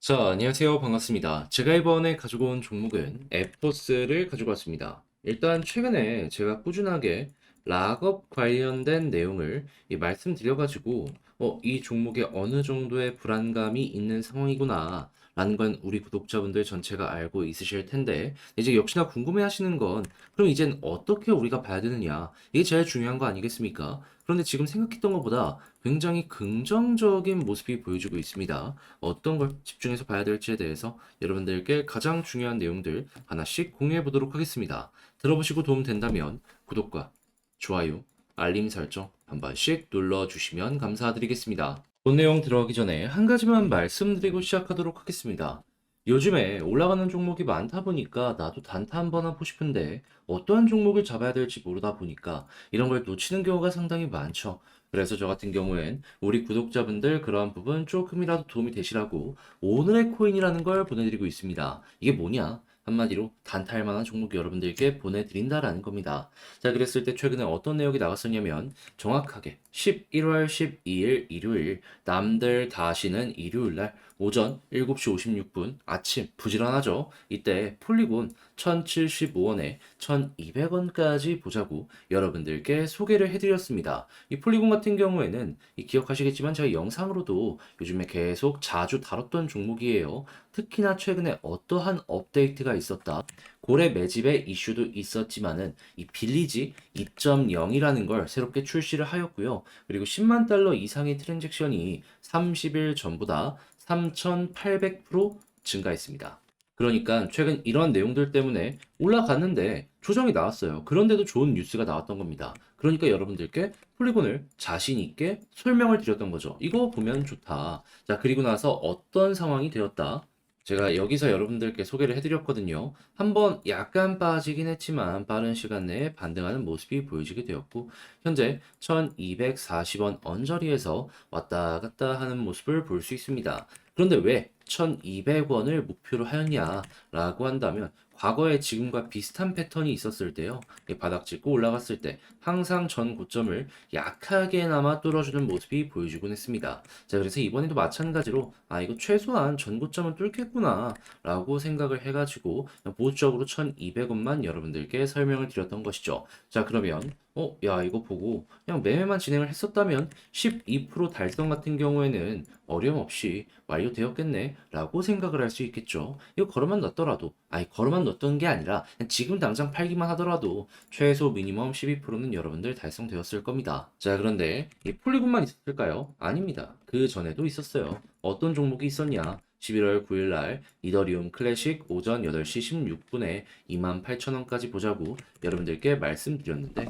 자, 안녕하세요. 반갑습니다. 제가 이번에 가지고 온 종목은 에프토스를 가지고 왔습니다. 일단 최근에 제가 꾸준하게 락업 관련된 내용을 말씀드려가지고 이 종목에 어느 정도의 불안감이 있는 상황이구나 라는 건 우리 구독자분들 전체가 알고 있으실 텐데 이제 역시나 궁금해 하시는 건 그럼 이젠 어떻게 우리가 봐야 되느냐 이게 제일 중요한 거 아니겠습니까? 그런데 지금 생각했던 것보다 굉장히 긍정적인 모습이 보여지고 있습니다. 어떤 걸 집중해서 봐야 될지에 대해서 여러분들께 가장 중요한 내용들 하나씩 공유해 보도록 하겠습니다. 들어보시고 도움 된다면 구독과 좋아요, 알림 설정 한 번씩 눌러주시면 감사드리겠습니다. 본 내용 들어가기 전에 한 가지만 말씀드리고 시작하도록 하겠습니다. 요즘에 올라가는 종목이 많다 보니까 나도 단타 한번 하고 싶은데 어떠한 종목을 잡아야 될지 모르다 보니까 이런 걸 놓치는 경우가 상당히 많죠. 그래서 저 같은 경우엔 우리 구독자분들 그러한 부분 조금이라도 도움이 되시라고 오늘의 코인이라는 걸 보내드리고 있습니다. 이게 뭐냐? 한마디로 단타할 만한 종목 여러분들께 보내드린다라는 겁니다. 자, 그랬을 때 최근에 어떤 내용이 나갔었냐면 정확하게 11월 12일 일요일 남들 다 쉬는 일요일 날 오전 7시 56분 아침 부지런하죠. 이때 폴리곤 1075원에 1200원까지 보자고 여러분들께 소개를 해드렸습니다. 이 폴리곤 같은 경우에는 기억하시겠지만 제가 영상으로도 요즘에 계속 자주 다뤘던 종목이에요. 특히나 최근에 어떠한 업데이트가 있었다. 고래 매집의 이슈도 있었지만은 이 빌리지 2.0이라는 걸 새롭게 출시를 하였고요. 그리고 10만 달러 이상의 트랜잭션이 30일 전보다 3,800% 증가했습니다. 그러니까 최근 이런 내용들 때문에 올라갔는데 조정이 나왔어요. 그런데도 좋은 뉴스가 나왔던 겁니다. 그러니까 여러분들께 폴리곤을 자신 있게 설명을 드렸던 거죠. 이거 보면 좋다. 자, 그리고 나서 어떤 상황이 되었다. 제가 여기서 여러분들께 소개를 해드렸거든요. 한번 약간 빠지긴 했지만 빠른 시간 내에 반등하는 모습이 보여지게 되었고 현재 1240원 언저리에서 왔다 갔다 하는 모습을 볼 수 있습니다. 그런데 왜 1200원을 목표로 하였냐라고 한다면 과거에 지금과 비슷한 패턴이 있었을 때요. 바닥 찍고 올라갔을 때 항상 전 고점을 약하게나마 뚫어주는 모습이 보여주곤 했습니다. 자, 그래서 이번에도 마찬가지로 이거 최소한 전 고점은 뚫겠구나 라고 생각을 해가지고 보수적으로 1200원만 여러분들께 설명을 드렸던 것이죠. 자, 그러면 야, 이거 보고 그냥 매매만 진행을 했었다면 12% 달성 같은 경우에는 어려움 없이 완료되었겠네 라고 생각을 할 수 있겠죠. 이거 걸어만 넣었더라도 걸어만 넣었던 게 아니라 그냥 지금 당장 팔기만 하더라도 최소 미니멈 12%는 여러분들 달성되었을 겁니다. 자, 그런데 이 폴리곤만 있었을까요? 아닙니다. 그 전에도 있었어요. 어떤 종목이 있었냐? 11월 9일 날 이더리움 클래식 오전 8시 16분에 28,000원까지 보자고 여러분들께 말씀드렸는데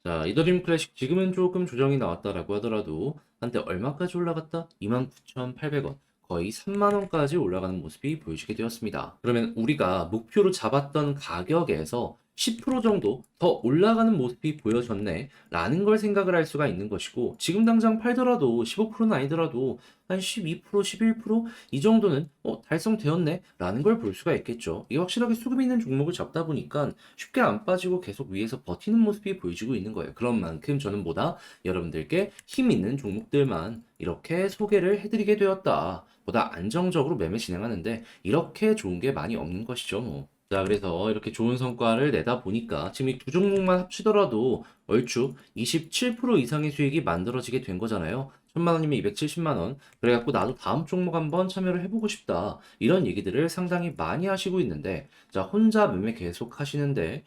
자, 이더리움 클래식 지금은 조금 조정이 나왔다라고 하더라도 한때 얼마까지 올라갔다? 29,800원. 거의 3만 원까지 올라가는 모습이 보여지게 되었습니다. 그러면 우리가 목표로 잡았던 가격에서 10% 정도 더 올라가는 모습이 보여졌네 라는 걸 생각을 할 수가 있는 것이고 지금 당장 팔더라도 15%는 아니더라도 한 12%, 11%이 정도는 달성되었네 라는 걸 볼 수가 있겠죠. 이게 확실하게 수급 있는 종목을 잡다 보니까 쉽게 안 빠지고 계속 위에서 버티는 모습이 보여지고 있는 거예요. 그런 만큼 저는 보다 여러분들께 힘 있는 종목들만 이렇게 소개를 해드리게 되었다. 보다 안정적으로 매매 진행하는데 이렇게 좋은 게 많이 없는 것이죠, 뭐. 자, 그래서 이렇게 좋은 성과를 내다 보니까 지금 이 두 종목만 합치더라도 얼추 27% 이상의 수익이 만들어지게 된 거잖아요. 1000만 원이면 270만 원. 그래갖고 나도 다음 종목 한번 참여를 해보고 싶다. 이런 얘기들을 상당히 많이 하시고 있는데, 자, 혼자 매매 계속 하시는데,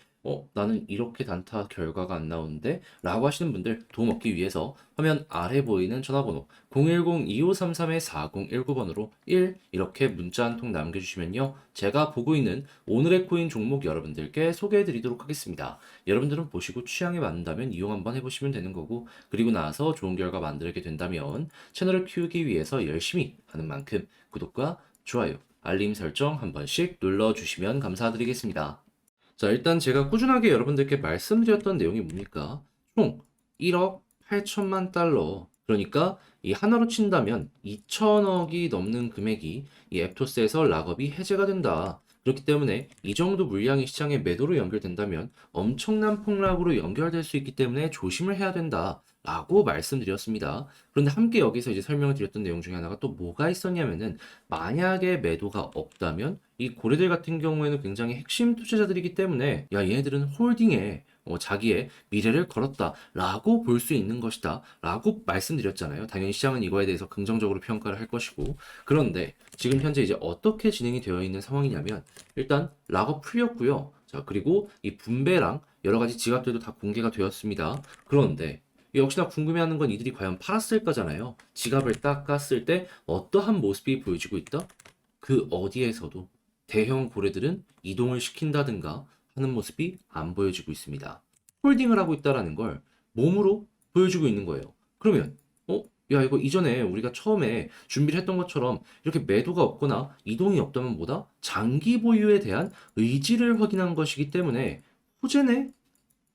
나는 이렇게 단타 결과가 안 나오는데? 라고 하시는 분들 도움 얻기 위해서 화면 아래 보이는 전화번호 010-2533-4019번으로 1 이렇게 문자 한 통 남겨주시면요. 제가 보고 있는 오늘의 코인 종목 여러분들께 소개해 드리도록 하겠습니다. 여러분들은 보시고 취향에 맞는다면 이용 한번 해보시면 되는 거고 그리고 나서 좋은 결과 만들게 된다면 채널을 키우기 위해서 열심히 하는 만큼 구독과 좋아요, 알림 설정 한 번씩 눌러주시면 감사드리겠습니다. 자, 일단 제가 꾸준하게 여러분들께 말씀드렸던 내용이 뭡니까? 총 1억 8천만 달러. 그러니까 이 하나로 친다면 2천억이 넘는 금액이 이 앱토스에서 락업이 해제가 된다. 그렇기 때문에 이 정도 물량이 시장에 매도로 연결된다면 엄청난 폭락으로 연결될 수 있기 때문에 조심을 해야 된다. 라고 말씀드렸습니다. 그런데 함께 여기서 이제 설명을 드렸던 내용 중에 하나가 또 뭐가 있었냐면은 만약에 매도가 없다면 이 고래들 같은 경우에는 굉장히 핵심 투자자들이기 때문에 야 얘네들은 홀딩에 자기의 미래를 걸었다라고 볼 수 있는 것이다라고 말씀드렸잖아요. 당연히 시장은 이거에 대해서 긍정적으로 평가를 할 것이고 그런데 지금 현재 이제 어떻게 진행이 되어 있는 상황이냐면 일단 락업 풀렸고요. 자 그리고 이 분배랑 여러 가지 지갑들도 다 공개가 되었습니다. 그런데 역시나 궁금해하는 건 이들이 과연 팔았을 거잖아요. 지갑을 딱 깠을 때 어떠한 모습이 보여지고 있다? 그 어디에서도 대형 고래들은 이동을 시킨다든가 하는 모습이 안 보여지고 있습니다. 홀딩을 하고 있다라는 걸 몸으로 보여주고 있는 거예요. 그러면 야 이거 이전에 우리가 처음에 준비를 했던 것처럼 이렇게 매도가 없거나 이동이 없다면 뭐다? 장기 보유에 대한 의지를 확인한 것이기 때문에 호재네?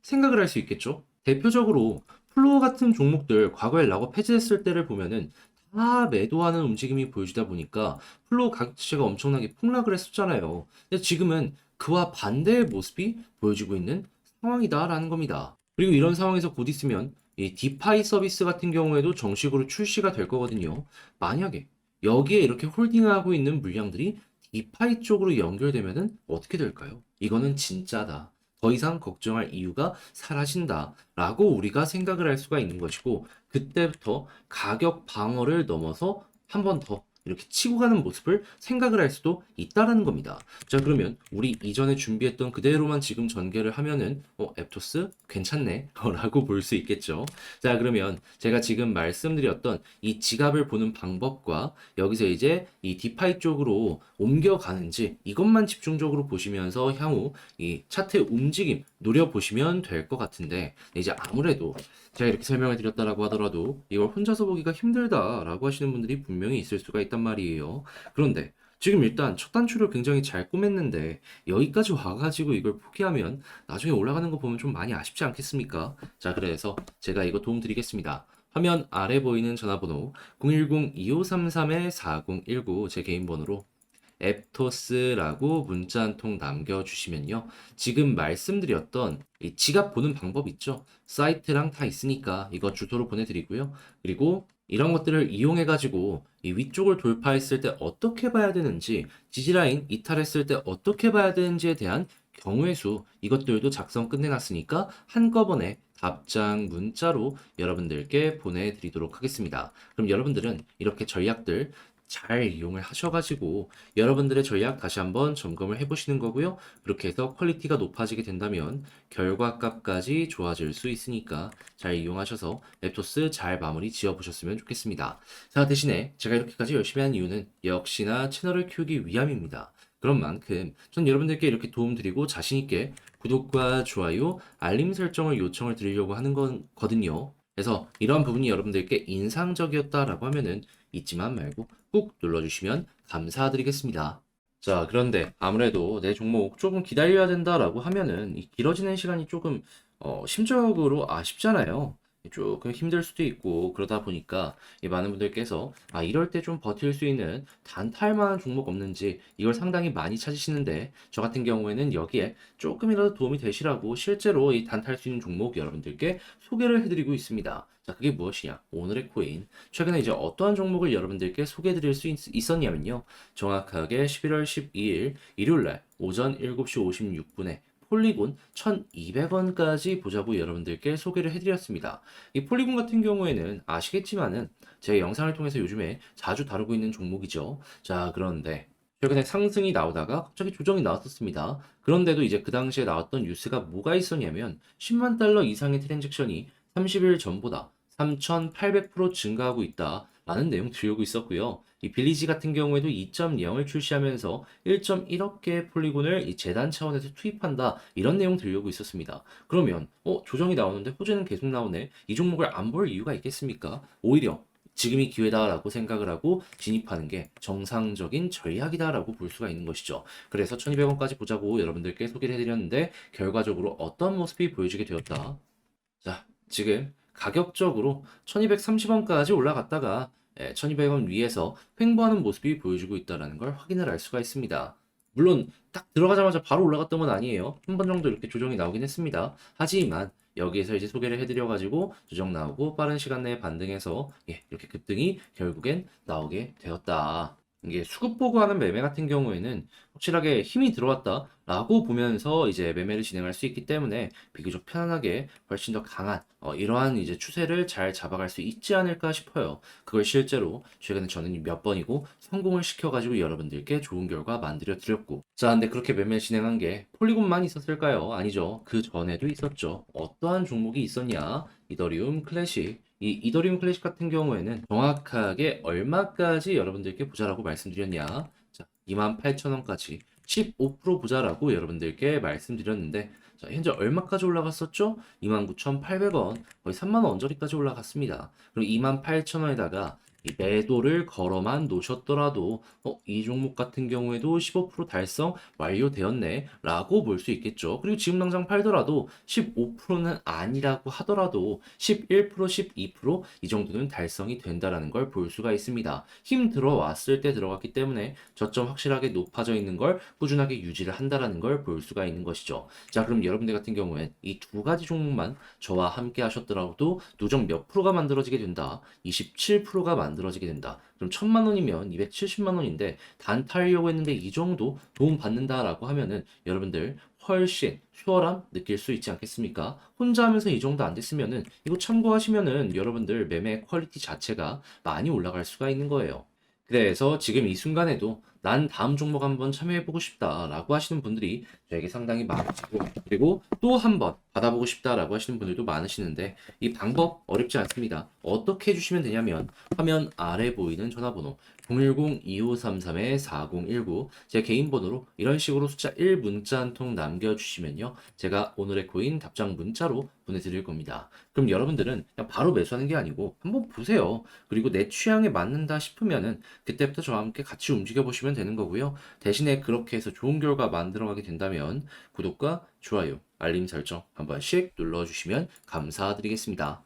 생각을 할 수 있겠죠. 대표적으로 플로어 같은 종목들 과거에 락업 해제했을 때를 보면은 다 매도하는 움직임이 보여주다 보니까 플로어 가격 자체가 엄청나게 폭락을 했었잖아요. 근데 지금은 그와 반대의 모습이 보여지고 있는 상황이다라는 겁니다. 그리고 이런 상황에서 곧 있으면 이 디파이 서비스 같은 경우에도 정식으로 출시가 될 거거든요. 만약에 여기에 이렇게 홀딩하고 있는 물량들이 디파이 쪽으로 연결되면은 어떻게 될까요? 이거는 진짜다. 더 이상 걱정할 이유가 사라진다라고 우리가 생각을 할 수가 있는 것이고 그때부터 가격 방어를 넘어서 한 번 더 이렇게 치고 가는 모습을 생각을 할 수도 있다라는 겁니다. 자, 그러면 우리 이전에 준비했던 그대로만 지금 전개를 하면은 앱토스 괜찮네 라고 볼 수 있겠죠. 자, 그러면 제가 지금 말씀드렸던 이 지갑을 보는 방법과 여기서 이제 이 디파이 쪽으로 옮겨가는지 이것만 집중적으로 보시면서 향후 이 차트의 움직임 노려보시면 될 것 같은데 이제 아무래도 제가 이렇게 설명을 드렸다라고 하더라도 이걸 혼자서 보기가 힘들다라고 하시는 분들이 분명히 있을 수가 있단 말이에요. 그런데 지금 일단 첫 단추를 굉장히 잘 꼬맸는데 여기까지 와가지고 이걸 포기하면 나중에 올라가는 거 보면 좀 많이 아쉽지 않겠습니까? 자, 그래서 제가 이거 도움 드리겠습니다. 화면 아래 보이는 전화번호 010-2533-4019 제 개인 번호로 앱토스라고 문자 한 통 남겨주시면요. 지금 말씀드렸던 이 지갑 보는 방법 있죠? 사이트랑 다 있으니까 이거 주소로 보내드리고요. 그리고 이런 것들을 이용해가지고 이 위쪽을 돌파했을 때 어떻게 봐야 되는지, 지지라인 이탈했을 때 어떻게 봐야 되는지에 대한 경우의 수, 이것들도 작성 끝내놨으니까 한꺼번에 답장 문자로 여러분들께 보내드리도록 하겠습니다. 그럼 여러분들은 이렇게 전략들 잘 이용을 하셔가지고 여러분들의 전략 다시 한번 점검을 해보시는 거고요. 그렇게 해서 퀄리티가 높아지게 된다면 결과값까지 좋아질 수 있으니까 잘 이용하셔서 랩토스 잘 마무리 지어보셨으면 좋겠습니다. 자, 대신에 제가 이렇게까지 열심히 한 이유는 역시나 채널을 키우기 위함입니다. 그런 만큼 전 여러분들께 이렇게 도움드리고 자신있게 구독과 좋아요, 알림 설정을 요청을 드리려고 하는 거거든요. 그래서 이런 부분이 여러분들께 인상적이었다라고 하면은 잊지만 말고 꾹 눌러주시면 감사드리겠습니다. 자, 그런데 아무래도 내 종목 조금 기다려야 된다라고 하면은 이 길어지는 시간이 조금 심적으로 아쉽잖아요. 조금 힘들 수도 있고 그러다 보니까 이 많은 분들께서 이럴 때 좀 버틸 수 있는 단타할 만한 종목 없는지 이걸 상당히 많이 찾으시는데 저 같은 경우에는 여기에 조금이라도 도움이 되시라고 실제로 이 단타할 수 있는 종목 여러분들께 소개를 해드리고 있습니다. 자, 그게 무엇이냐? 오늘의 코인. 최근에 이제 어떠한 종목을 여러분들께 소개해 드릴 수 있었냐면요. 정확하게 11월 12일 일요일날 오전 7시 56분에 폴리곤 1,200원까지 보자고 여러분들께 소개를 해드렸습니다. 이 폴리곤 같은 경우에는 아시겠지만은 제 영상을 통해서 요즘에 자주 다루고 있는 종목이죠. 자, 그런데 최근에 상승이 나오다가 갑자기 조정이 나왔었습니다. 그런데도 이제 그 당시에 나왔던 뉴스가 뭐가 있었냐면 10만 달러 이상의 트랜잭션이 30일 전보다 3,800% 증가하고 있다라는 내용 들려오고 있었고요. 이 빌리지 같은 경우에도 2.0을 출시하면서 1.1억 개의 폴리곤을 이 재단 차원에서 투입한다 이런 내용 들려오고 있었습니다. 그러면 조정이 나오는데 호재는 계속 나오네. 이 종목을 안 볼 이유가 있겠습니까? 오히려 지금이 기회다라고 생각을 하고 진입하는 게 정상적인 전략이다라고 볼 수가 있는 것이죠. 그래서 1200원까지 보자고 여러분들께 소개를 해드렸는데 결과적으로 어떤 모습이 보여지게 되었다. 자, 지금 가격적으로 1230원까지 올라갔다가 1200원 위에서 횡보하는 모습이 보여주고 있다는 걸 확인을 할 수가 있습니다. 물론 딱 들어가자마자 바로 올라갔던 건 아니에요. 한 번 정도 이렇게 조정이 나오긴 했습니다. 하지만 여기에서 이제 소개를 해드려가지고 조정 나오고 빠른 시간 내에 반등해서 이렇게 급등이 결국엔 나오게 되었다. 이게 수급 보고하는 매매 같은 경우에는 확실하게 힘이 들어왔다라고 보면서 이제 매매를 진행할 수 있기 때문에 비교적 편안하게 훨씬 더 강한 이러한 이제 추세를 잘 잡아갈 수 있지 않을까 싶어요. 그걸 실제로 최근에 저는 몇 번이고 성공을 시켜가지고 여러분들께 좋은 결과 만들어 드렸고. 자, 근데 그렇게 매매 진행한 게 폴리곤만 있었을까요? 아니죠. 그 전에도 있었죠. 어떠한 종목이 있었냐? 이더리움 클래식. 이 이더리움 클래식 같은 경우에는 정확하게 얼마까지 여러분들께 보자라고 말씀드렸냐? 자, 28,000원까지 15% 보자라고 여러분들께 말씀드렸는데, 자, 현재 얼마까지 올라갔었죠? 29,800원, 거의 3만 원 언저리까지 올라갔습니다. 그리고 28,000원에다가 이 매도를 걸어만 놓으셨더라도 이 종목 같은 경우에도 15% 달성 완료되었네 라고 볼 수 있겠죠. 그리고 지금 당장 팔더라도 15%는 아니라고 하더라도 11%, 12%이 정도는 달성이 된다라는 걸 볼 수가 있습니다. 힘 들어왔을 때 들어갔기 때문에 저점 확실하게 높아져 있는 걸 꾸준하게 유지를 한다라는 걸 볼 수가 있는 것이죠. 자, 그럼 여러분들 같은 경우엔 이 두 가지 종목만 저와 함께 하셨더라도 누적 몇 프로가 만들어지게 된다. 27%가 만들어지게 된다. 그럼 1,000만 원이면 270만 원인데 단타하려고 했는데 이 정도 도움 받는다라고 하면은 여러분들 훨씬 수월함 느낄 수 있지 않겠습니까? 혼자 하면서 이 정도 안 됐으면은 이거 참고하시면은 여러분들 매매 퀄리티 자체가 많이 올라갈 수가 있는 거예요. 그래서 지금 이 순간에도 난 다음 종목 한번 참여해보고 싶다라고 하시는 분들이 저에게 상당히 많으시고, 그리고 또 한번 받아보고 싶다라고 하시는 분들도 많으시는데 이 방법 어렵지 않습니다. 어떻게 해주시면 되냐면 화면 아래 보이는 전화번호 010-2533-4019 제 개인 번호로 이런 식으로 숫자 1 문자 한 통 남겨주시면요, 제가 오늘의 코인 답장 문자로 보내드릴 겁니다. 그럼 여러분들은 그냥 바로 매수하는 게 아니고 한번 보세요. 그리고 내 취향에 맞는다 싶으면은 그때부터 저와 함께 같이 움직여 보시면 되는 거고요. 대신에 그렇게 해서 좋은 결과 만들어가게 된다면 구독과 좋아요, 알림 설정 한 번씩 눌러주시면 감사드리겠습니다.